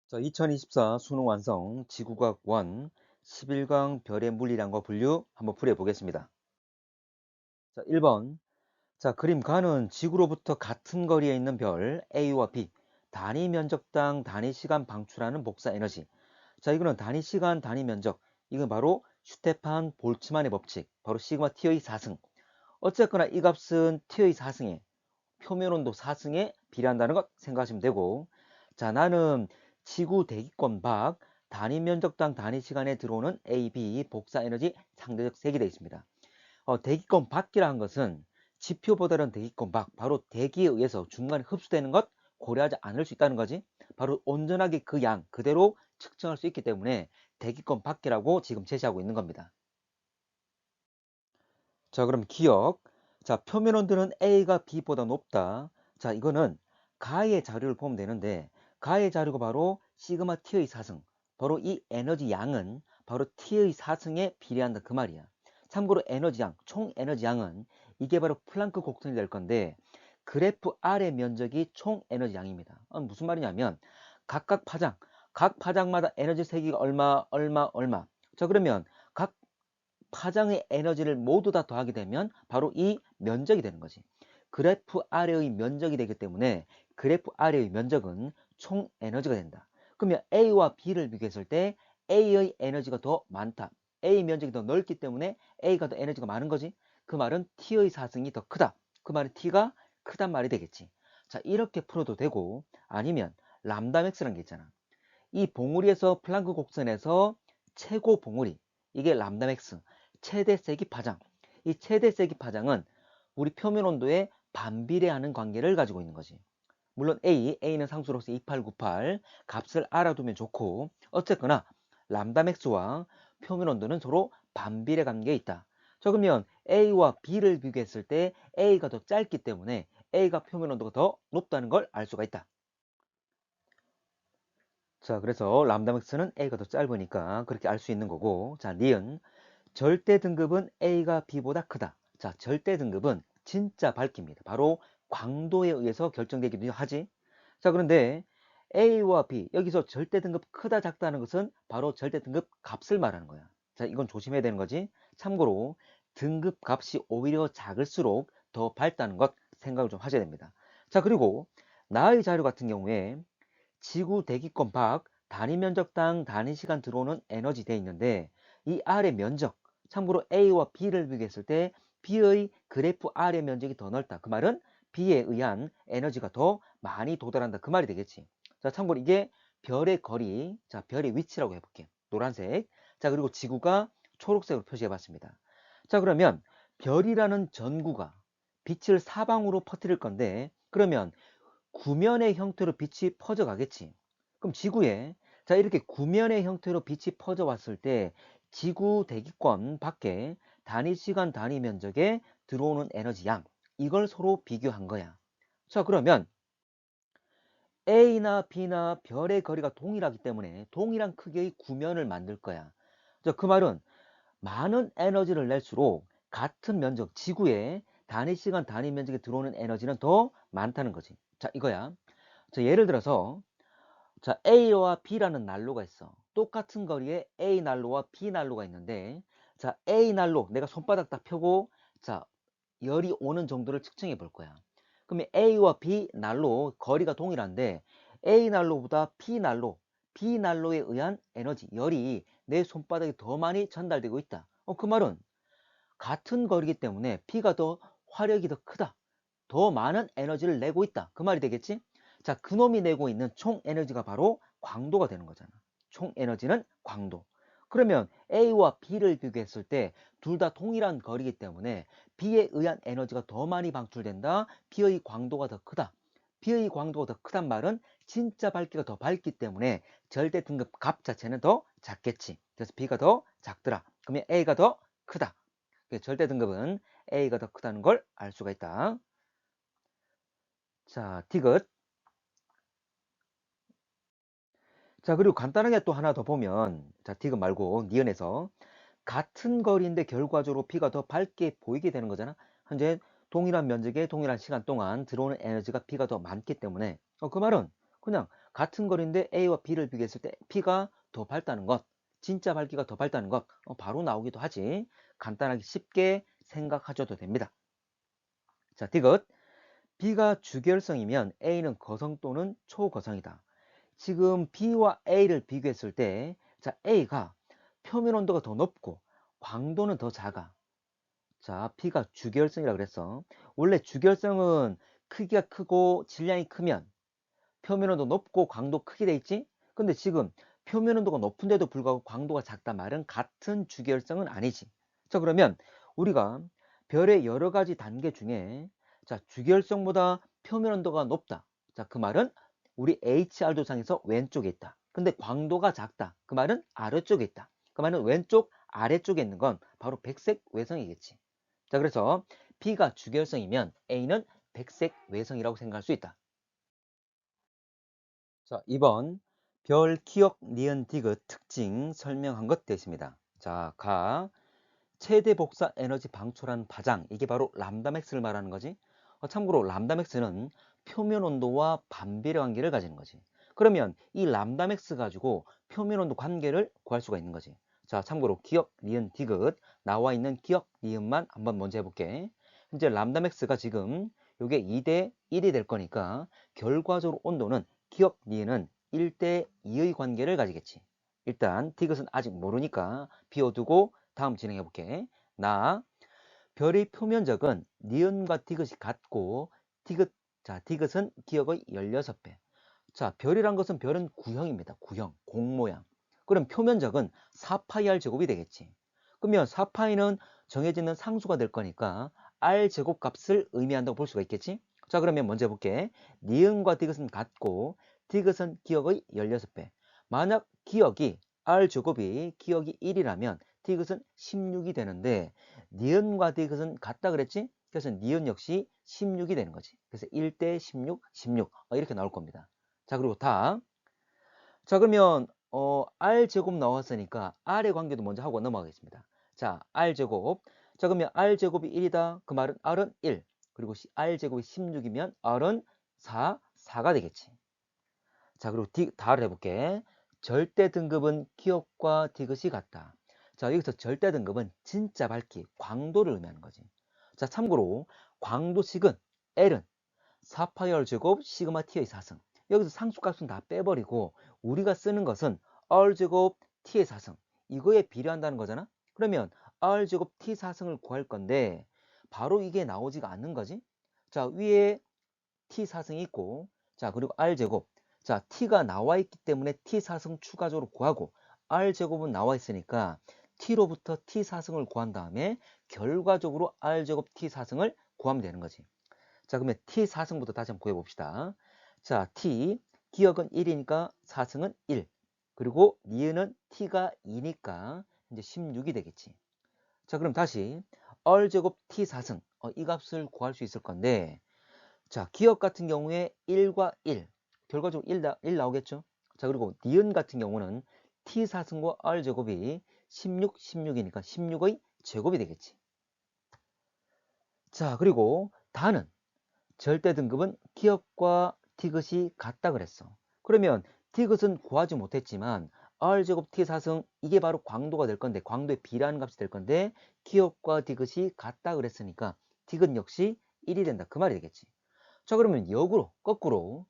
자, 2024 수능 완성 지구과학 1 11강 별의 물리량과 분류 한번 풀어 보겠습니다. 자, 1번. 자, 그림 가는 지구로부터 같은 거리에 있는 별 A와 B 단위 면적당 단위 시간 방출하는 복사 에너지. 자, 이거는 단위 시간 단위 면적. 이건 바로 슈테판 볼츠만의 법칙. 바로 시그마 T의 4승. 어쨌거나 이 값은 T의 4승에 표면 온도 4승에 비례한다는 것 생각하시면 되고, 자, 나는 지구 대기권 밖 단위 면적당 단위 시간에 들어오는 A, B 복사 에너지 상대적 세기 되어 있습니다. 대기권 밖이라는 것은 지표보다는 대기권 밖, 바로 대기에 의해서 중간에 흡수되는 것 고려하지 않을 수 있다는 거지. 바로 온전하게 그 양 그대로 측정할 수 있기 때문에 대기권 밖이라고 지금 제시하고 있는 겁니다. 자, 그럼 기억. 자, 표면 온도는 A가 B보다 높다. 자, 이거는 가의 자료를 보면 되는데, 가의 자료가 바로 시그마 T의 4승. 바로 이 에너지 양은 바로 T의 4승에 비례한다 그 말이야. 참고로 에너지 양, 총 에너지 양은 이게 바로 플랑크 곡선이 될 건데, 그래프 아래 면적이 총 에너지 양입니다. 무슨 말이냐면 각 파장마다 에너지 세기가 얼마. 자, 그러면 각 파장의 에너지를 모두 다 더하게 되면 바로 이 면적이 되는 거지. 그래프 아래의 면적이 되기 때문에 그래프 아래의 면적은 총 에너지가 된다. 그러면 A와 B를 비교했을 때 A의 에너지가 더 많다. A 면적이 더 넓기 때문에 A가 더 에너지가 많은 거지. 그 말은 T의 사승이 더 크다. 그 말은 T가 크단 말이 되겠지. 자, 이렇게 풀어도 되고, 아니면 람다 맥스라는 게 있잖아. 이 봉우리에서 플랑크 곡선에서 최고 봉우리, 이게 람다 맥스, 최대 세기 파장. 이 최대 세기 파장은 우리 표면 온도에 반비례하는 관계를 가지고 있는 거지. 물론 A는 상수로서 2898 값을 알아두면 좋고, 어쨌거나 람다 맥스와 표면 온도는 서로 반비례 관계에 있다. 자, 그러면 A와 B를 비교했을 때 A가 더 짧기 때문에 A가 표면 온도가 더 높다는 걸 알 수가 있다. 자, 그래서 람다 맥스는 A가 더 짧으니까 그렇게 알 수 있는 거고, 자, 니은 절대 등급은 A가 B보다 크다. 자, 절대 등급은 진짜 밝기입니다. 바로 광도에 의해서 결정되기도 하지. 자, 그런데 A와 B, 여기서 절대 등급 크다 작다는 것은 바로 절대 등급 값을 말하는 거야. 자, 이건 조심해야 되는 거지. 참고로 등급 값이 오히려 작을수록 더 밝다는 것 생각을 좀 하셔야 됩니다. 자, 그리고 나의 자료 같은 경우에 지구 대기권 밖 단위 면적당 단위 시간 들어오는 에너지 돼 있는데, 이 아래 면적, 참고로 A와 B를 비교했을 때 B의 그래프 아래 면적이 더 넓다. 그 말은 B에 의한 에너지가 더 많이 도달한다 그 말이 되겠지. 자, 참고로 이게 별의 거리, 자, 별의 위치라고 해볼게. 노란색. 자, 그리고 지구가 초록색으로 표시해 봤습니다. 자, 그러면 별이라는 전구가 빛을 사방으로 퍼뜨릴 건데, 그러면 구면의 형태로 빛이 퍼져 가겠지. 그럼 지구에, 자, 이렇게 구면의 형태로 빛이 퍼져 왔을 때 지구 대기권 밖에 단위 시간 단위 면적에 들어오는 에너지 양, 이걸 서로 비교한 거야. 자, 그러면 A나 B나 별의 거리가 동일하기 때문에 동일한 크기의 구면을 만들 거야. 자, 그 말은 많은 에너지를 낼수록 같은 면적, 지구에 단위 시간 단위 면적에 들어오는 에너지는 더 많다는 거지. 자, 이거야. 자, 예를 들어서, 자, A와 B라는 난로가 있어. 똑같은 거리에 A 난로와 B 난로가 있는데, 자, A 난로 내가 손바닥 딱 펴고, 자, 열이 오는 정도를 측정해 볼 거야. 그러면 A와 B 난로 거리가 동일한데 A 난로보다 B 난로에 의한 에너지, 열이 내 손바닥에 더 많이 전달되고 있다. 그 말은 같은 거리이기 때문에 B가 더 화력이 더 크다. 더 많은 에너지를 내고 있다. 그 말이 되겠지? 자, 그놈이 내고 있는 총 에너지가 바로 광도가 되는 거잖아. 총 에너지는 광도. 그러면 A와 B를 비교했을 때 둘 다 동일한 거리이기 때문에 B에 의한 에너지가 더 많이 방출된다. B의 광도가 더 크다. B의 광도가 더 크단 말은 진짜 밝기가 더 밝기 때문에 절대 등급 값 자체는 더 작겠지. 그래서 B가 더 작더라. 그러면 A가 더 크다. 절대 등급은 A가 더 크다는 걸 알 수가 있다. 자, 디귿. 자, 그리고 간단하게 또 하나 더 보면, 자, 디귿 말고 니은에서 같은 거리인데 결과적으로 B가 더 밝게 보이게 되는 거잖아. 현재 동일한 면적에 동일한 시간 동안 들어오는 에너지가 B가 더 많기 때문에, 그 말은 그냥 같은 거리인데 A와 B를 비교했을 때 B가 더 밝다는 것, 진짜 밝기가 더 밝다는 것 바로 나오기도 하지. 간단하게 쉽게 생각하셔도 됩니다. 자, 디귿. B가 주결성이면 A는 거성 또는 초거성이다. 지금 B와 A를 비교했을 때, 자, A가 표면 온도가 더 높고 광도는 더 작아. 자, B가 주결성이라 그랬어. 원래 주결성은 크기가 크고 질량이 크면 표면 온도 높고 광도 크게 돼 있지? 근데 지금 표면 온도가 높은데도 불구하고 광도가 작다 말은 같은 주결성은 아니지. 자, 그러면 우리가 별의 여러 가지 단계 중에 자, 주결성보다 표면 온도가 높다. 자, 그 말은 우리 HR 도상에서 왼쪽에 있다. 근데 광도가 작다. 그 말은 아래쪽에 있다. 그 말은 왼쪽 아래쪽에 있는 건 바로 백색 외성이겠지. 자, 그래서 B가 주결성이면 A는 백색 외성이라고 생각할 수 있다. 자, 2번 별, 기억, 니은, 디귿 특징 설명한 것 되십니다. 자, 최대 복사 에너지 방출하는 파장, 이게 바로 람다맥스를 말하는 거지. 참고로 람다맥스는 표면 온도와 반비례 관계를 가지는 거지. 그러면 이 람다맥스 가지고 표면 온도 관계를 구할 수가 있는 거지. 자, 참고로 기억, 니은, 디귿 나와 있는 기억, 니은만 한번 먼저 해볼게. 이제 람다맥스가 지금 요게 2대 1이 될 거니까 결과적으로 온도는 기억, 니은은 1대 2의 관계를 가지겠지. 일단 디귿은 아직 모르니까 비워두고 다음 진행해 볼게. 나 별의 표면적은 니은과 디귿이 같고 디귿은 기억의 16배. 자, 별이란 것은 별은 구형입니다. 구형, 공 모양. 그럼 표면적은 4파이 제곱이 되겠지. 그러면 4파이는 정해지는 상수가 될 거니까 r 제곱 값을 의미한다고 볼 수가 있겠지. 자, 그러면 먼저 해볼게. 니은과 디귿은 같고 디귿은 기억의 16배. 만약 기억이 r 제곱이 기억이 1이라면 디귿은 16이 되는데 니은과 디귿은 같다 그랬지? 그래서 니은 역시 16이 되는 거지. 그래서 1대 16, 16 이렇게 나올 겁니다. 자, 그리고 다. 자, 그러면 r제곱 나왔으니까 r의 관계도 먼저 하고 넘어가겠습니다. 자, r제곱. 자, 그러면 r제곱이 1이다. 그 말은 r은 1. 그리고 r제곱이 16이면 r은 4, 4가 되겠지. 자, 그리고 다를 해볼게. 절대 등급은 기억과 디귿이 같다. 자, 여기서 절대 등급은 진짜 밝기, 광도를 의미하는 거지. 자, 참고로 광도식은 L은 4파이R 제곱 시그마 T의 4승. 여기서 상수값은 다 빼버리고 우리가 쓰는 것은 R 제곱 T의 4승. 이거에 비례한다는 거잖아. 그러면 R 제곱 T 4승을 구할 건데 바로 이게 나오지가 않는 거지. 자, 위에 T 4승이 있고 자, 그리고 R 제곱. 자, T가 나와 있기 때문에 T 4승 추가적으로 구하고 R 제곱은 나와 있으니까 T로부터 T 4승을 구한 다음에 결과적으로 R 제곱 T 4승을 구하면 되는 거지. 자, 그러면 T 4승부터 다시 한번 구해봅시다. 자, T 기억은 1이니까 4승은 1. 그리고 니은은 T가 2니까 이제 16이 되겠지. 자, 그럼 다시 R 제곱 T 4승 이 값을 구할 수 있을 건데 자, 기억 같은 경우에 1과 1 결과적으로 1 나오겠죠. 자, 그리고 니은 같은 경우는 T 4승과 R 제곱이 16, 16이니까 16의 제곱이 되겠지. 자, 그리고 다는 절대 등급은 기억과 디귿이 같다 그랬어. 그러면 디귿은 구하지 못했지만 R제곱 T4승 이게 바로 광도가 될 건데 광도에 비례하는 값이 될 건데 기억과 디귿이 같다 그랬으니까 디귿 역시 1이 된다 그 말이 되겠지. 자, 그러면 역으로 거꾸로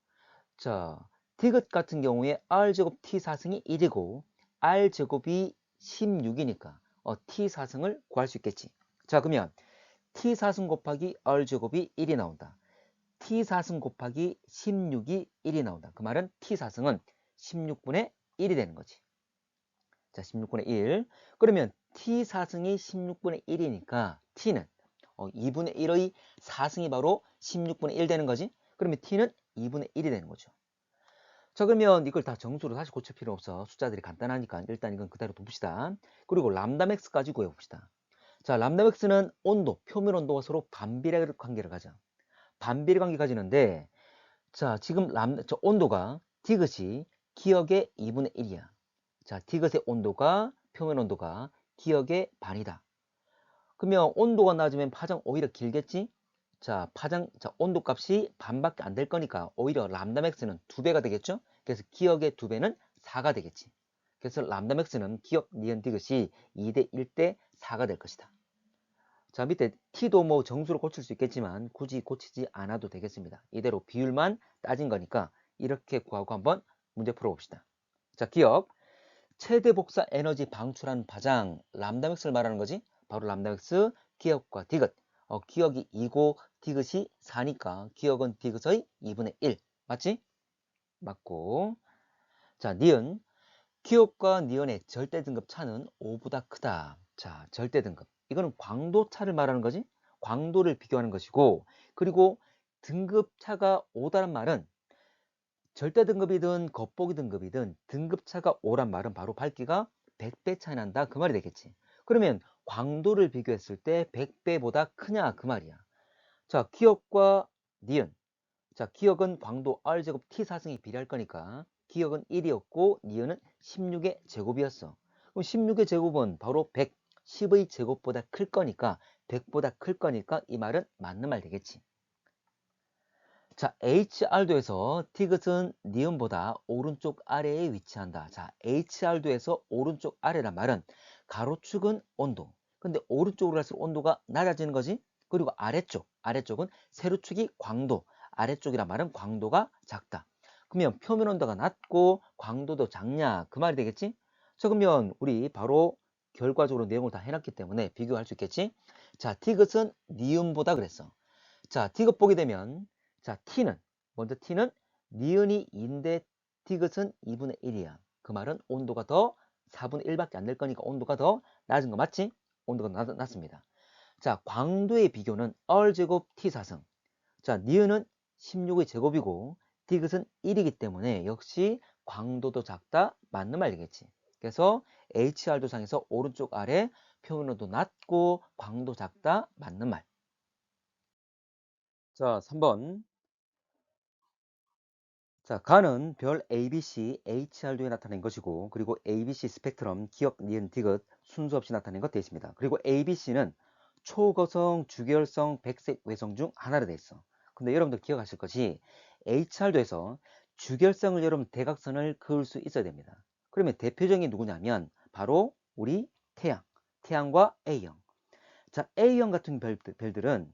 자, 디귿 같은 경우에 R제곱 T4승이 1이고 R제곱이 16이니까 T4승을 구할 수 있겠지. 자, 그러면 T4승 곱하기 R제곱이 1이 나온다. T4승 곱하기 16이 1이 나온다. 그 말은 T4승은 16분의 1이 되는 거지. 자, 16분의 1. 그러면 T4승이 16분의 1이니까 T는 2분의 1의 4승이 바로 16분의 1 되는 거지. 그러면 T는 2분의 1이 되는 거죠. 자, 그러면 이걸 다 정수로 다시 고칠 필요 없어. 숫자들이 간단하니까 일단 이건 그대로 둡시다. 그리고 람다맥스까지 구해봅시다. 자, 람다맥스는 온도, 표면 온도와 서로 반비례 관계를 가져. 반비례 관계 가지는데 자, 지금 저 온도가 디귿이 기억의 2분의 1이야. 자, 디귿의 온도가 표면 온도가 기억의 반이다. 그러면 온도가 낮으면 파장 오히려 길겠지? 자, 자, 온도 값이 반밖에 안 될 거니까 오히려 람다 맥스는 2배가 되겠죠? 그래서 기억의 2배는 4가 되겠지. 그래서 람다 맥스는 기억 니은 디귿이 2대 1대 4가 될 것이다. 자, 밑에 t도 뭐 정수로 고칠 수 있겠지만 굳이 고치지 않아도 되겠습니다. 이대로 비율만 따진 거니까 이렇게 구하고 한번 문제 풀어봅시다. 자, 기억. 최대 복사 에너지 방출하는 파장 람다 맥스를 말하는 거지. 바로 람다 맥스 기억과 디귿. 기억이 2고 디귿이 4니까 기억은 디귿의 2분의 1. 맞지? 맞고. 자, 니은. 기억과 니은의 절대 등급 차는 5보다 크다. 자, 절대 등급. 이거는 광도 차를 말하는 거지. 광도를 비교하는 것이고, 그리고 등급 차가 5다란 말은 절대 등급이든 겉보기 등급이든 등급 차가 5란 말은 바로 밝기가 100배 차이 난다. 그 말이 되겠지. 그러면 광도를 비교했을 때 100배보다 크냐 그 말이야. 자, 기억과 니은. 자, 기억은 광도 R제곱 T사승이 비례할 거니까 기억은 1이었고 니은은 16의 제곱이었어. 그럼 16의 제곱은 바로 100, 10의 제곱보다 클 거니까 100보다 클 거니까 이 말은 맞는 말 되겠지. 자, HR도에서 디귿은 니은보다 오른쪽 아래에 위치한다. 자, HR도에서 오른쪽 아래란 말은 가로축은 온도. 근데 오른쪽으로 갈수록 온도가 낮아지는 거지. 그리고 아래쪽은 세로축이 광도. 아래쪽이란 말은 광도가 작다. 그러면 표면 온도가 낮고 광도도 작냐 그 말이 되겠지? 자, 그러면 우리 바로 결과적으로 내용을 다 해놨기 때문에 비교할 수 있겠지? 자, 디귿은 니은보다 그랬어. 자, 디귿 보게 되면 자, 먼저 t는 니은이 2인데 디귿은 2분의 1이야. 그 말은 온도가 더 4분의 1밖에 안 될 거니까 온도가 더 낮은 거 맞지? 온도가 낮습니다. 자, 광도의 비교는 R제곱 T사승. 자, 니은은 16의 제곱이고 디귿은 1이기 때문에 역시 광도도 작다 맞는 말 되겠지. 그래서 HR도상에서 오른쪽 아래 표면온도 낮고 광도 작다 맞는 말. 자, 3번. 자, 가는 별 ABC, HR도에 나타낸 것이고 그리고 ABC 스펙트럼, 기억, 니은, 디귿 순수 없이 나타낸 것 되어 있습니다. 그리고 ABC는 초거성, 주계열성, 백색 외성 중 하나로 되어 있어. 근데 여러분들 기억하실 것이 HR도에서 주계열성을 여러분 대각선을 그을 수 있어야 됩니다. 그러면 대표적인 누구냐면 바로 우리 태양과 A형. 자, A형 같은 별들은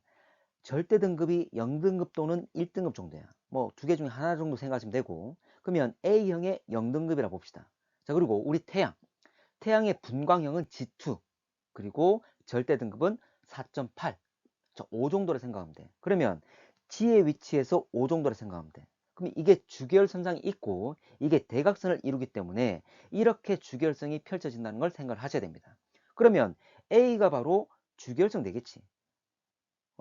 절대 등급이 0등급 또는 1등급 정도야. 뭐 두 개 중에 하나 정도 생각하시면 되고 그러면 A형의 0등급이라 봅시다. 자, 그리고 우리 태양의 분광형은 G2 그리고 절대 등급은 4.8 자, 5 정도로 생각하면 돼. 그러면 G의 위치에서 5 정도로 생각하면 돼. 그럼 이게 주계열선상이 있고 이게 대각선을 이루기 때문에 이렇게 주계열성이 펼쳐진다는 걸 생각을 하셔야 됩니다. 그러면 A가 바로 주계열성 되겠지.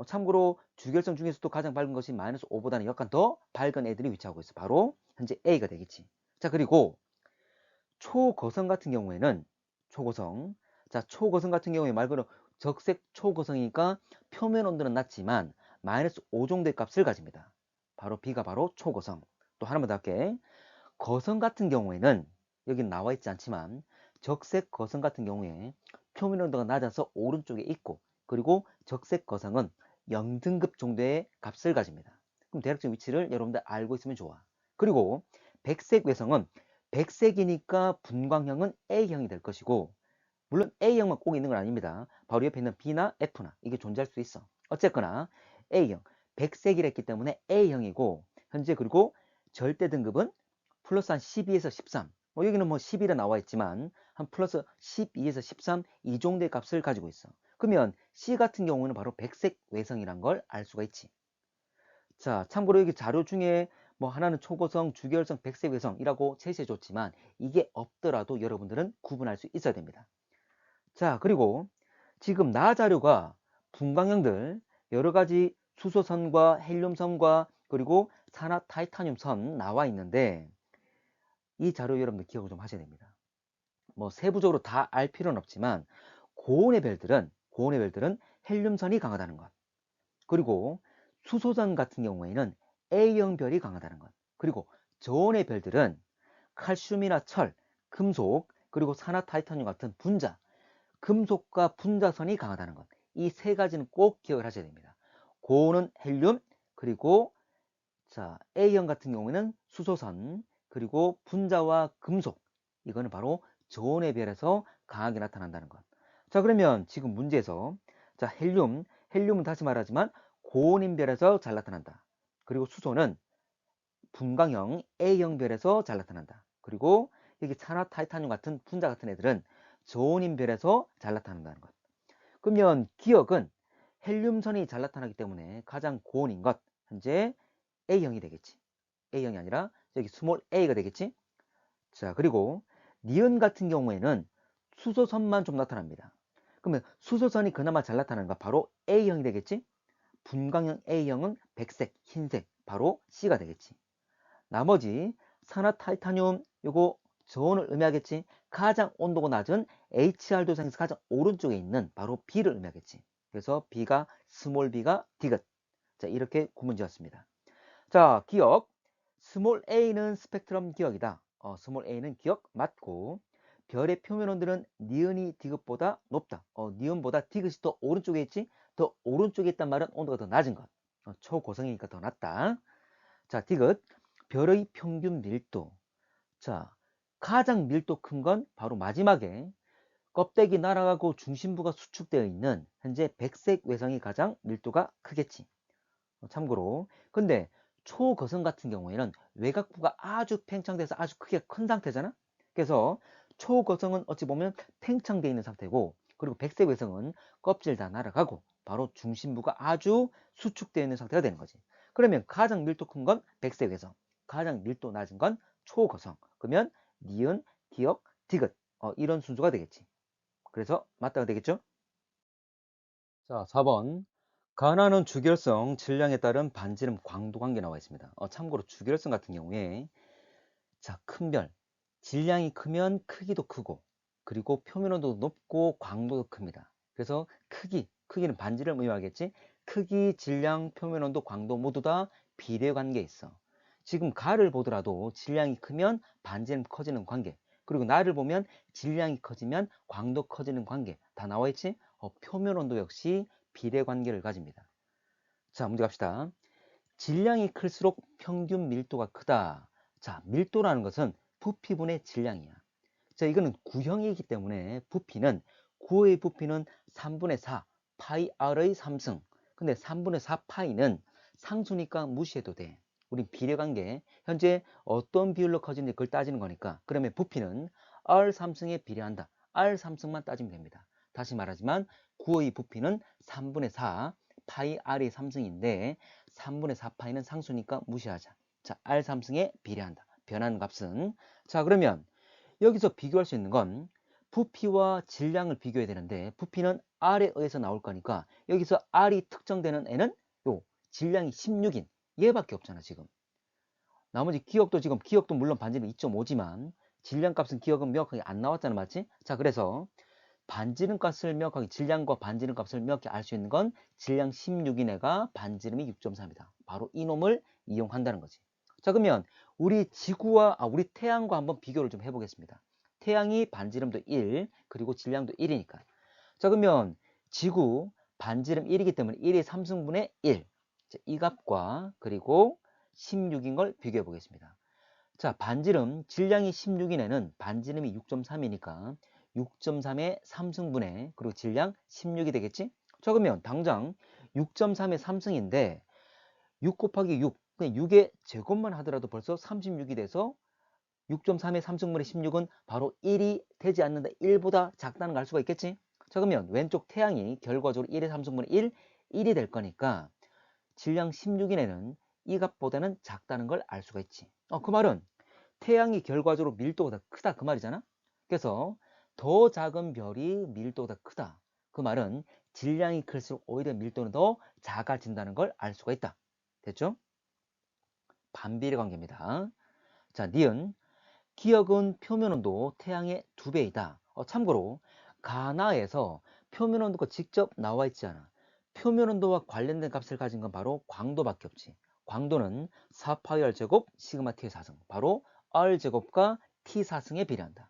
참고로 주결성 중에서도 가장 밝은 것이 마이너스 5보다는 약간 더 밝은 애들이 위치하고 있어. 바로 현재 A가 되겠지. 자, 그리고 초거성 같은 경우에는 초거성 같은 경우에 말 그대로 적색 초거성이니까 표면 온도는 낮지만 마이너스 5 정도의 값을 가집니다. 바로 B가 바로 초거성. 또 하나만 더 할게. 거성 같은 경우에는 여기 나와 있지 않지만 적색 거성 같은 경우에 표면 온도가 낮아서 오른쪽에 있고 그리고 적색 거성은 0등급 정도의 값을 가집니다. 그럼 대략적 위치를 여러분들 알고 있으면 좋아. 그리고 백색 외성은 백색이니까 분광형은 A형이 될 것이고 물론 A형만 꼭 있는 건 아닙니다. 바로 옆에 있는 B나 F나 이게 존재할 수 있어. 어쨌거나 A형, 백색이랬기 때문에 A형이고 현재 그리고 절대 등급은 플러스 한 12에서 13 여기는 뭐 11에 나와 있지만 한 플러스 12에서 13 이 정도의 값을 가지고 있어. 그러면 C 같은 경우는 바로 백색 외성이란 걸 알 수가 있지. 자, 참고로 여기 자료 중에 뭐 하나는 초고성, 주계열성, 백색 외성이라고 제시해 줬지만 이게 없더라도 여러분들은 구분할 수 있어야 됩니다. 자, 그리고 지금 나 자료가 분광형들 여러 가지 수소선과 헬륨선과 그리고 산화 타이타늄선 나와 있는데 이 자료 여러분들 기억을 좀 하셔야 됩니다. 뭐 세부적으로 다 알 필요는 없지만 고온의 별들은 헬륨선이 강하다는 것. 그리고 수소선 같은 경우에는 A형 별이 강하다는 것. 그리고 저온의 별들은 칼슘이나 철, 금속, 그리고 산화 타이타늄 같은 분자, 금속과 분자선이 강하다는 것. 이 세 가지는 꼭 기억을 하셔야 됩니다. 고온은 헬륨, 그리고 자, A형 같은 경우에는 수소선, 그리고 분자와 금속. 이거는 바로 저온에 비해서 강하게 나타난다는 것. 자, 그러면 지금 문제에서 자, 헬륨은 다시 말하지만 고온인 별에서 잘 나타난다. 그리고 수소는 분광형 A형 별에서 잘 나타난다. 그리고 여기 산화 타이타늄 같은 분자 같은 애들은 저온인 별에서 잘 나타난다는 것. 그러면 기억은 헬륨선이 잘 나타나기 때문에 가장 고온인 것, 현재 A형이 되겠지. A형이 아니라 여기 스몰 a가 되겠지. 자, 그리고 니은 같은 경우에는 수소선만 좀 나타납니다. 그러면 수소선이 그나마 잘 나타나는 건 바로 A형이 되겠지. 분광형 A형은 백색, 흰색, 바로 C가 되겠지. 나머지 산화 타이타늄 요거 저온을 의미하겠지. 가장 온도가 낮은 HR 도상에서 가장 오른쪽에 있는 바로 B를 의미하겠지. 그래서 B가 스몰 b가 디귿. 자, 이렇게 구문 지었습니다. 자, 기억. 스몰 a는 스펙트럼 기억이다. 스몰 a는 기억 맞고, 별의 표면 온도는 니은이 디귿보다 높다. 니은보다 디귿이 더 오른쪽에 있지? 더 오른쪽에 있단 말은 온도가 더 낮은 것. 초고성이니까 더 낮다. 자, 디귿. 별의 평균 밀도. 자, 가장 밀도 큰 건 바로 마지막에 껍데기 날아가고 중심부가 수축되어 있는 현재 백색 외성이 가장 밀도가 크겠지. 참고로. 근데 초거성 같은 경우에는 외곽부가 아주 팽창돼서 아주 크게 큰 상태잖아. 그래서 초거성은 어찌 보면 팽창되어 있는 상태고, 그리고 백색 외성은 껍질 다 날아가고 바로 중심부가 아주 수축되어 있는 상태가 되는 거지. 그러면 가장 밀도 큰 건 백색 외성, 가장 밀도 낮은 건 초거성. 그러면 니은, 기역, 디귿, 이런 순서가 되겠지. 그래서 맞다가 되겠죠. 자, 4번. 가나는 주결성, 질량에 따른 반지름 광도 관계 나와 있습니다. 참고로 주결성 같은 경우에 자, 큰 별, 질량이 크면 크기도 크고, 그리고 표면 온도도 높고 광도도 큽니다. 그래서 크기는 반지름 의미하겠지. 크기, 질량, 표면 온도, 광도 모두 다 비례 관계에 있어. 지금 가를 보더라도 질량이 크면 반지름 커지는 관계, 그리고 나를 보면 질량이 커지면 광도 커지는 관계 다 나와 있지. 표면 온도 역시 비례 관계를 가집니다. 자, 문제 갑시다. 질량이 클수록 평균 밀도가 크다. 자, 밀도라는 것은 부피분의 질량이야. 자, 이거는 구형이기 때문에 구의 부피는 3분의 4 파이 r의 3승. 근데 3분의 4 파이는 상수니까 무시해도 돼. 우린 비례관계, 현재 어떤 비율로 커지는지 그걸 따지는 거니까. 그러면 부피는 r 3승에 비례한다. r 3승만 따지면 됩니다. 다시 말하지만 구의 부피는 3분의 4 파이 r이 3승인데 3분의 4 파이는 상수니까 무시하자. 자, r 3승에 비례한다. 변하는 값은. 자, 그러면 여기서 비교할 수 있는 건 부피와 질량을 비교해야 되는데, 부피는 R에 의해서 나올 거니까 여기서 R이 특정되는 애는 요 질량이 16인 얘밖에 없잖아. 지금 나머지 기억도 물론 반지름 2.5지만 질량 값은 기억은 명확하게 안 나왔잖아. 맞지? 자, 그래서 반지름 값을 명확하게, 질량과 반지름 값을 명확히 알 수 있는 건 질량 16인 애가 반지름이 6.3이다. 바로 이놈을 이용한다는 거지. 자, 그러면 우리 태양과 한번 비교를 좀 해보겠습니다. 태양이 반지름도 1, 그리고 질량도 1이니까. 자, 그러면 지구 반지름 1이기 때문에 1의 3승분의 1. 자, 이 값과 그리고 16인 걸 비교해 보겠습니다. 자, 반지름, 질량이 16인 애는 반지름이 6.3이니까 6.3의 3승분의, 그리고 질량 16이 되겠지? 자, 그러면 당장 6.3의 3승인데 6 곱하기 6, 그냥 6의 제곱만 하더라도 벌써 36이 돼서 6.3의 3승분의 16은 바로 1이 되지 않는다. 1보다 작다는 걸 알 수가 있겠지? 자, 그러면 왼쪽 태양이 결과적으로 1의 3승분의 1이 될 거니까 질량 16인에는 이 값보다는 작다는 걸 알 수가 있지. 그 말은 태양이 결과적으로 밀도가 더 크다 그 말이잖아. 그래서 더 작은 별이 밀도가 더 크다. 그 말은 질량이 클수록 오히려 밀도는 더 작아진다는 걸 알 수가 있다. 됐죠? 반비례 관계입니다. 자, 니은. 기억은 표면 온도 태양의 2배이다. 참고로 가나에서 표면 온도가 직접 나와 있지 않아. 표면 온도와 관련된 값을 가진 건 바로 광도밖에 없지. 광도는 4파이 r제곱 시그마 t의 4승, 바로 r제곱과 t4승에 비례한다.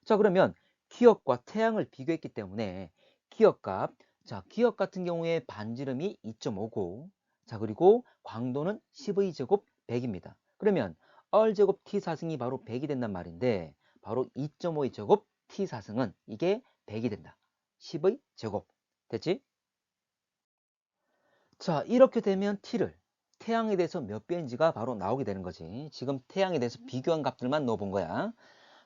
자, 그러면 기억과 태양을 비교했기 때문에 기억값 자, 기역 같은 경우에 반지름이 2.5고, 자, 그리고 광도는 10의 제곱 100입니다. 그러면 얼 제곱 t 사승이 바로 100이 된단 말인데, 바로 2.5의 제곱 t 사승은 이게 100이 된다. 10의 제곱. 됐지? 자, 이렇게 되면 t를 태양에 대해서 몇 배인지가 바로 나오게 되는 거지. 지금 태양에 대해서 비교한 값들만 넣어본 거야.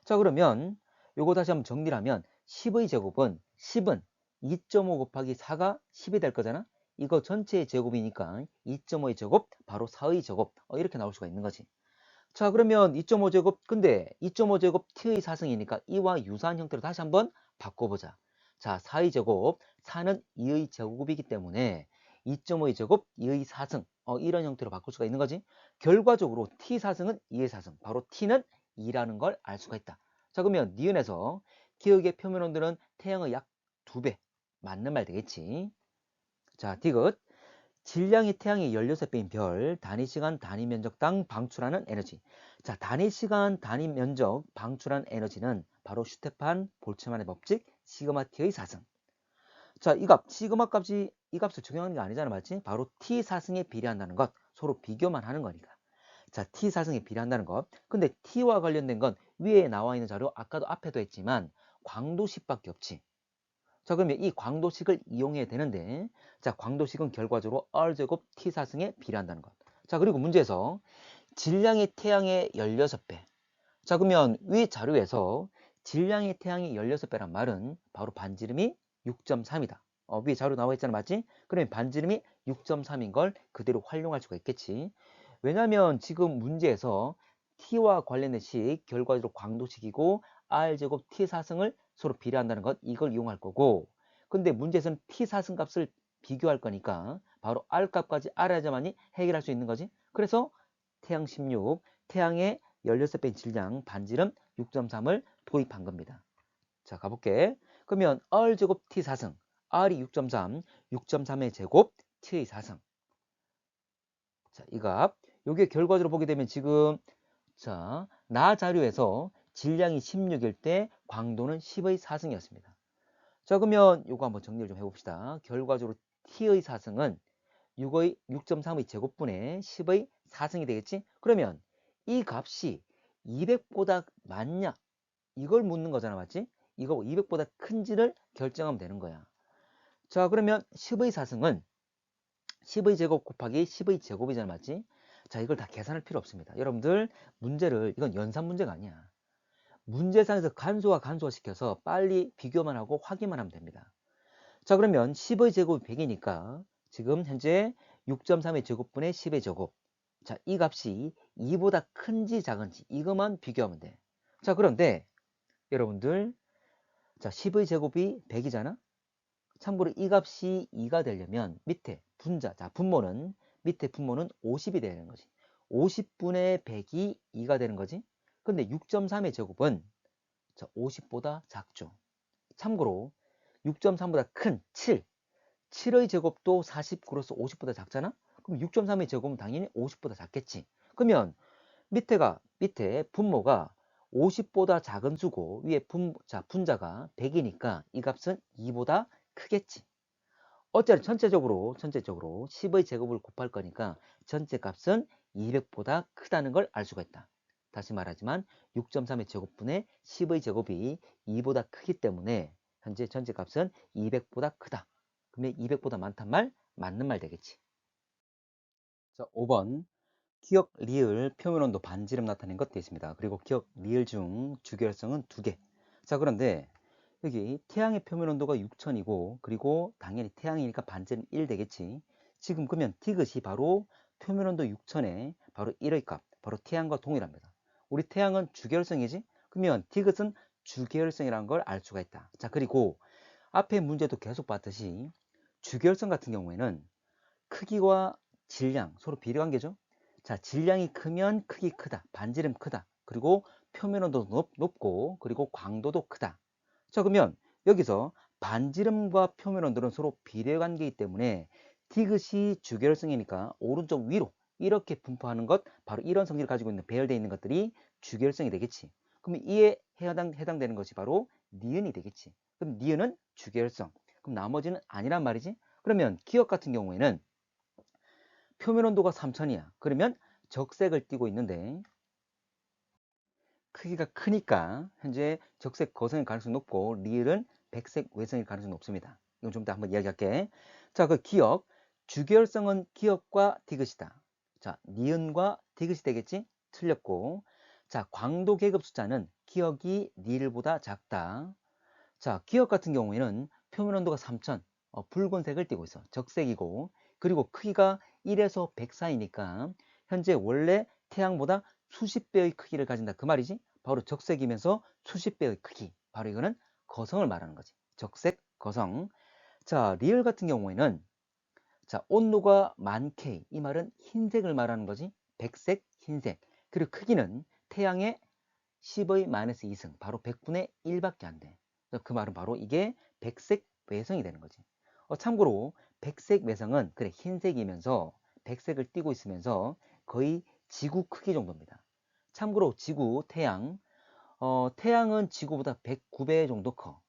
자, 그러면 요거 다시 한번 정리를 하면 10의 제곱은 10은 2.5 곱하기 4가 10이 될 거잖아. 이거 전체의 제곱이니까 2.5의 제곱 바로 4의 제곱 이렇게 나올 수가 있는 거지. 자, 그러면 2.5 제곱 근데 2.5 제곱 t의 사승이니까 이와 유사한 형태로 다시 한번 바꿔보자. 자, 4의 제곱 4는 2의 제곱이기 때문에 2.5의 제곱 2의 사승 이런 형태로 바꿀 수가 있는 거지. 결과적으로 t 사승은 2의 사승 바로 t는 2라는 걸 알 수가 있다. 자, 그러면 니은에서 기역의 표면 온도는 태양의 약 2배 맞는 말 되겠지. 자, 디귿 질량이 태양의 16배인 별, 단위 시간, 단위 면적당 방출하는 에너지. 자, 단위 시간, 단위 면적 방출한 에너지는 바로 슈테판 볼츠만의 법칙 시그마 t의 사승. 자, 이 값, 시그마 값이 이 값을 적용하는 게 아니잖아, 맞지? 바로 t 사승에 비례한다는 것, 서로 비교만 하는 거니까. 자, t 사승에 비례한다는 것. 근데 t와 관련된 건 위에 나와 있는 자료, 아까도 앞에도 했지만 광도식밖에 없지. 자, 그러면 이 광도식을 이용해야 되는데, 자, 광도식은 결과적으로 R제곱 T사승에 비례한다는 것. 자, 그리고 문제에서 질량이 태양의 16배. 자, 그러면 위 자료에서 질량이 태양의 16배란 말은 바로 반지름이 6.3이다. 위에 자료 나와 있잖아, 맞지? 그러면 반지름이 6.3인 걸 그대로 활용할 수가 있겠지. 왜냐면 지금 문제에서 t와 관련된 식, 결과적으로 광도식이고 r제곱 t사승을 서로 비례한다는 것, 이걸 이용할 거고, 근데 문제에서는 t사승 값을 비교할 거니까 바로 r 값까지 알아야지만이 해결할 수 있는 거지. 그래서 태양 16, 태양의 16배 질량 반지름 6.3을 도입한 겁니다. 자, 가볼게. 그러면 r제곱 t사승, r이 6.3, 6.3의 제곱 t의 사승. 자, 이 값. 요게 결과적으로 보게 되면 지금 자, 나 자료에서 질량이 16일 때 광도는 10의 사승이었습니다. 자, 그러면 요거 한번 정리를 좀 해봅시다. 결과적으로 t의 사승은 6.3의 제곱분의 10의 사승이 되겠지? 그러면 이 값이 200보다 많냐? 이걸 묻는 거잖아, 맞지? 이거 200보다 큰지를 결정하면 되는 거야. 자, 그러면 10의 사승은 10의 제곱 곱하기 10의 제곱이잖아, 맞지? 자, 이걸 다 계산할 필요 없습니다. 여러분들 문제를 이건 연산 문제가 아니야. 문제상에서 간소화 시켜서 빨리 비교만 하고 확인만 하면 됩니다. 자, 그러면 10의 제곱이 100이니까 지금 현재 6.3의 제곱분의 10의 제곱. 자, 이 값이 2보다 큰지 작은지 이것만 비교하면 돼. 자, 그런데 여러분들 자, 10의 제곱이 100이잖아? 참고로 이 값이 2가 되려면 밑에 분자, 자, 분모는 밑에 분모는 50이 되는 거지. 50분의 100이 2가 되는 거지. 근데 6.3의 제곱은 자, 50보다 작죠. 참고로 6.3보다 큰 7, 7의 제곱도 49로서 50보다 작잖아? 그럼 6.3의 제곱은 당연히 50보다 작겠지. 그러면 밑에 분모가 50보다 작은 수고 위에 분자가 100이니까 이 값은 2보다 크겠지. 어차피 전체적으로 10의 제곱을 곱할 거니까 전체 값은 200보다 크다는 걸 알 수가 있다. 다시 말하지만 6.3의 제곱분의 10의 제곱이 2보다 크기 때문에 현재 전체 값은 200보다 크다. 그러면 200보다 많단 말 맞는 말 되겠지. 자, 5번 기억 리을 표면 온도 반지름 나타낸 것 되어 있습니다. 그리고 기억 리을 중 주결성은 2개. 자, 그런데 여기 태양의 표면 온도가 6000이고 그리고 당연히 태양이니까 반지름 1 되겠지. 지금 그러면 디귿이 바로 표면 온도 6000에 바로 1의 값, 바로 태양과 동일합니다. 우리 태양은 주계열성이지? 그러면 디귿은 주계열성이라는 걸 알 수가 있다. 자, 그리고 앞에 문제도 계속 봤듯이 주계열성 같은 경우에는 크기와 질량 서로 비례관계죠. 자, 질량이 크면 크기 크다, 반지름 크다, 그리고 표면 온도 높고 그리고 광도도 크다. 자, 그러면 여기서 반지름과 표면 온도는 서로 비례관계이기 때문에 디귿이 주결성이니까 오른쪽 위로 이렇게 분포하는 것, 바로 이런 성질을 가지고 있는 배열되어 있는 것들이 주결성이 되겠지. 그럼 이에 해당되는 것이 바로 니은이 되겠지. 그럼 니은은 주결성. 그럼 나머지는 아니란 말이지. 그러면 기억 같은 경우에는 표면 온도가 3000이야. 그러면 적색을 띠고 있는데 크기가 크니까 현재 적색 거성일 가능성이 높고 리을은 백색 외성일 가능성이 높습니다. 이건 좀 이따 한번 이야기할게. 자, 그 기억. 주결성은 기억과 디귿이다. 자, 니은과 디귿이 되겠지? 틀렸고. 자, 광도 계급 숫자는 기억이 니을보다 작다. 자, 기억 같은 경우에는 표면 온도가 3000, 붉은색을 띠고 있어. 적색이고. 그리고 크기가 1에서 100 사이니까 현재 원래 태양보다 수십 배의 크기를 가진다. 그 말이지? 바로 적색이면서 수십 배의 크기. 바로 이거는 거성을 말하는 거지. 적색, 거성. 자, 리을 같은 경우에는 자, 온도가 많게 이 말은 흰색을 말하는 거지. 백색, 흰색. 그리고 크기는 태양의 10의 마이너스 2승, 바로 100분의 1밖에 안 돼. 그 말은 바로 이게 백색 외성이 되는 거지. 참고로 백색 외성은 그래 흰색이면서 백색을 띠고 있으면서 거의 지구 크기 정도입니다. 참고로 지구, 태양, 태양은 지구보다 109배 정도 커.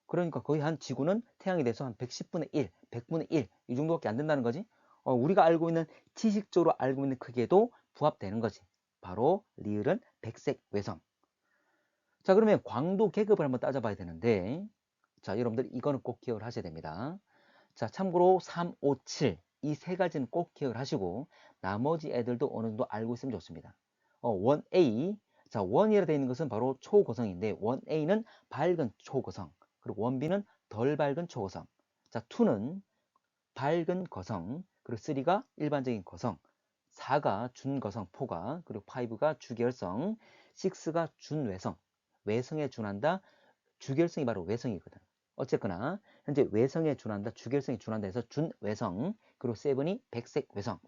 그러니까 거의 한 지구는 태양에 대해서 한 110분의 1, 100분의 1 이 정도밖에 안 된다는 거지. 우리가 알고 있는 지식적으로 알고 있는 크기에도 부합되는 거지. 바로 리을은 백색 외성. 자, 그러면 광도 계급을 한번 따져봐야 되는데, 자, 여러분들 이거는 꼭 기억을 하셔야 됩니다. 자, 참고로 3, 5, 7 이 세 가지는 꼭 기억을 하시고 나머지 애들도 어느 정도 알고 있으면 좋습니다. 1A, 자, 1이라 되어 있는 것은 바로 초고성인데 1A는 밝은 초고성, 그리고 1B는 덜 밝은 초고성. 자, 2는 밝은 거성, 그리고 3가 일반적인 거성, 4가 준거성, 4가, 그리고 5가 주결성, 6가 준외성, 외성에 준한다. 주결성이 바로 외성이거든. 어쨌거나 현재 외성에 준한다, 주결성에 준한다 해서 준외성, 그리고 7이 백색 외성,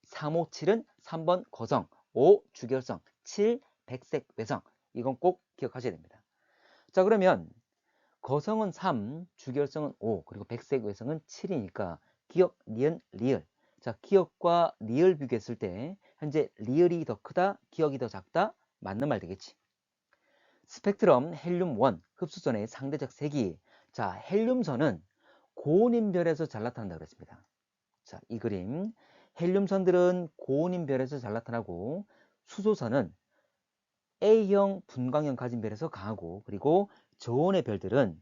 3, 5, 7은 3번 거성, 5 주결성, 7 백색 외성. 이건 꼭 기억하셔야 됩니다. 자, 그러면 거성은 3, 주결성은 5, 그리고 백색 외성은 7이니까 기억, 니은, 리을. 자, 기억과 리을 비교했을 때 현재 리을이 더 크다, 기억이 더 작다? 맞는 말 되겠지. 스펙트럼 헬륨-1 흡수선의 상대적 세기. 자, 헬륨선은 고온인별에서 잘 나타난다고 그랬습니다. 자, 이 그림. 헬륨선들은 고온인별에서 잘 나타나고 수소선은 A형 분광형 가진 별에서 강하고, 그리고 저온의 별들은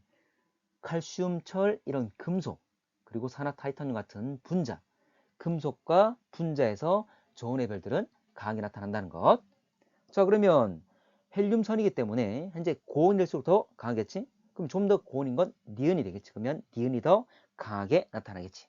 칼슘, 철 이런 금속, 그리고 산화 타이타늄 같은 분자, 금속과 분자에서 저온의 별들은 강하게 나타난다는 것. 자, 그러면 헬륨선이기 때문에 현재 고온일수록 더 강하겠지? 그럼 좀 더 고온인 건 니은이 되겠지. 그러면 니은이 더 강하게 나타나겠지.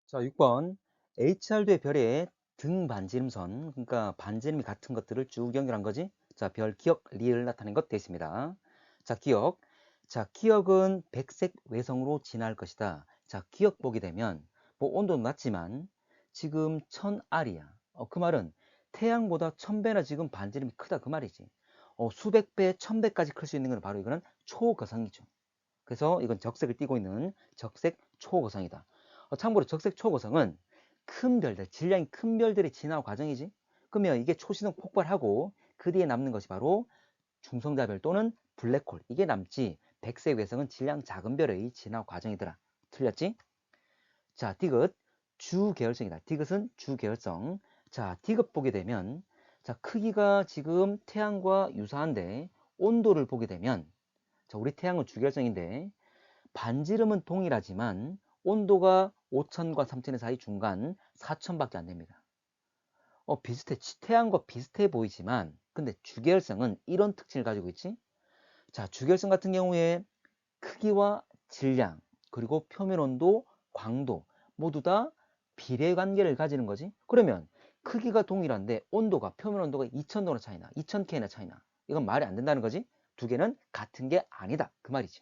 자, 6번. HR도의 별의 등 반지름선, 그러니까 반지름이 같은 것들을 쭉 연결한 거지. 자, 별 기억, 리을 나타낸 것 되어 있습니다. 자, 기억. 자, 기억은 백색 외성으로 진화할 것이다. 자, 기억 보게 되면 뭐 온도는 낮지만 지금 1000R이야. 그 말은 태양보다 1000배나 지금 반지름이 크다 그 말이지. 수백 배, 1000배까지 클 수 있는 건 바로 이거는 초거성이죠. 그래서 이건 적색을 띠고 있는 적색 초고성이다. 참고로 적색 초고성은 큰 별들, 질량이 큰 별들의 진화 과정이지. 그러면 이게 초시성 폭발하고 그 뒤에 남는 것이 바로 중성자별 또는 블랙홀, 이게 남지. 백색 외성은 질량 작은 별의 진화 과정이더라. 틀렸지? 자, 디귿 주계열성이다. 디귿은 주계열성. 자, 디귿 보게 되면 자, 크기가 지금 태양과 유사한데 온도를 보게 되면 자, 우리 태양은 주결성인데 반지름은 동일하지만 온도가 5000과 3000의 사이 중간 4000밖에 안 됩니다. 비슷해. 태양과 비슷해 보이지만 근데 주계열성은 이런 특징을 가지고 있지. 자, 주계열성 같은 경우에 크기와 질량, 그리고 표면 온도, 광도 모두 다 비례 관계를 가지는 거지. 그러면 크기가 동일한데 온도가, 표면 온도가 2000도나 차이나 2000K나 차이나, 이건 말이 안 된다는 거지. 두 개는 같은 게 아니다 그 말이지.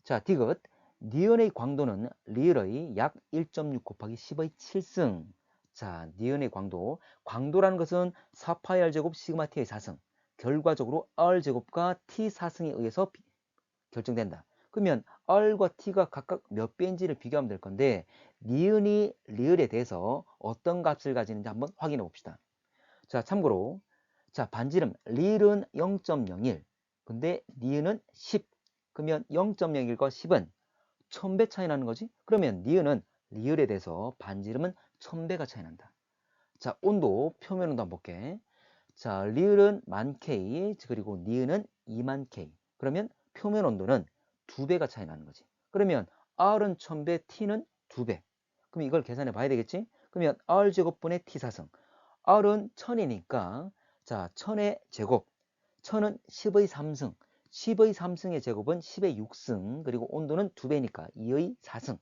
자, 디귿. 니은의 광도는 리을의 약 1.6 곱하기 10의 7승. 자, 니은의 광도. 광도라는 것은 4파이 R제곱 시그마 T의 4승. 결과적으로 R제곱과 T4승에 의해서 결정된다. 그러면 R과 T가 각각 몇 배인지를 비교하면 될 건데 니은이 리을에 대해서 어떤 값을 가지는지 한번 확인해 봅시다. 자, 참고로 자, 반지름 릴은 0.01. 근데 니은은 10. 그러면 0.01과 10은 1000배 차이 나는 거지? 그러면 니은은 리을에 대해서 반지름은 1000배가 차이 난다. 자, 온도, 표면 온도 한번 볼게. 자, 리을은 10,000K, 그리고 니은은 20,000K. 그러면 표면 온도는 2배가 차이 나는 거지. 그러면 R은 1000배, T는 2배. 그럼 이걸 계산해 봐야 되겠지? 그러면 R제곱분의 T사승. R은 1000이니까, 자, 1000의 제곱. 1000은 10의 3승. 10의 3승의 제곱은 10의 6승. 그리고 온도는 2배니까 2의 4승.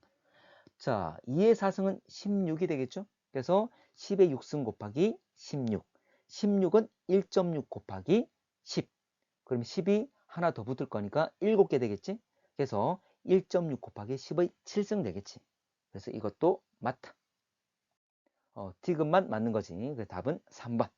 자, 2의 4승은 16이 되겠죠? 그래서 10의 6승 곱하기 16. 16은 1.6 곱하기 10. 그럼 10이 하나 더 붙을 거니까 7개 되겠지? 그래서 1.6 곱하기 10의 7승 되겠지. 그래서 이것도 맞다. 디귿만 맞는 거지. 그 답은 3번.